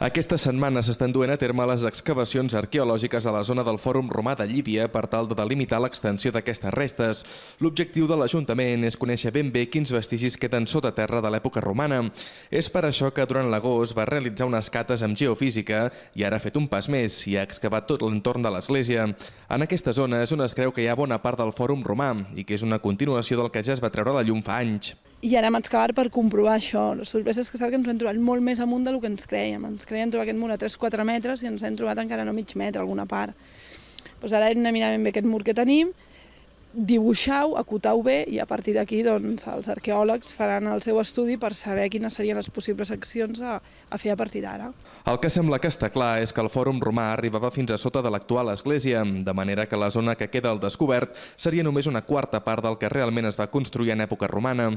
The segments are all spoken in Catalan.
Aquesta setmana s'estan duent a terme les excavacions arqueològiques a la zona del Fòrum Romà de Llívia per tal de delimitar l'extensió d'aquestes restes. L'objectiu de l'Ajuntament és conèixer ben bé quins vestigis queden sota terra de l'època romana. És per això que durant l'agost va realitzar unes cates amb geofísica i ara ha fet un pas més i ha excavat tot l'entorn de l'església. En aquesta zona és on es creu que hi ha bona part del Fòrum Romà i que és una continuació del que ja es va treure a la llum fa anys. I ara hem excavat per comprovar això. La sorpresa és que ens hem trobat molt més amunt del que ens creiem. Ens creiem trobar aquest mur a 3-4 metres i ens hem trobat encara no mig metre, alguna part. Doncs ara hem de mirar ben bé aquest mur que tenim, dibuixar-ho, acotar-ho bé i a partir d'aquí els arqueòlegs faran el seu estudi per saber quines serien les possibles accions a fer a partir d'ara. El que sembla que està clar és que el Fòrum Romà arribava fins a sota de l'actual església, de manera que la zona que queda al descobert seria només una quarta part del que realment es va construir en època romana.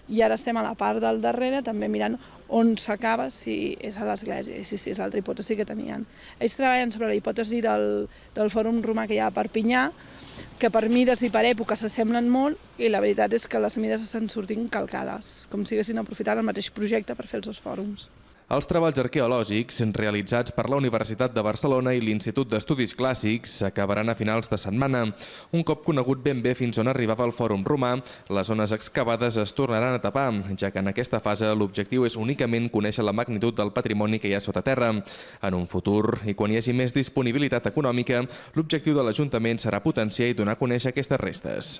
I ara estem a la part del darrere també mirant on s'acaba, si és a l'església, i si és l'altra hipòtesi que tenien. Ells treballen sobre la hipòtesi del Fòrum Romà que hi ha a Perpinyà, que per mides i per època s'assemblen molt i la veritat és que les mides estan sortint calcades, com si haguessin aprofitat el mateix projecte per fer els dos fòrums. Els treballs arqueològics realitzats per la Universitat de Barcelona i l'Institut d'Estudis Clàssics s'acabaran a finals de setmana. Un cop conegut ben bé fins on arribava el Fòrum Romà, les zones excavades es tornaran a tapar, ja que en aquesta fase l'objectiu és únicament conèixer la magnitud del patrimoni que hi ha sota terra. En un futur, i quan hi hagi més disponibilitat econòmica, l'objectiu de l'Ajuntament serà potenciar i donar a conèixer aquestes restes.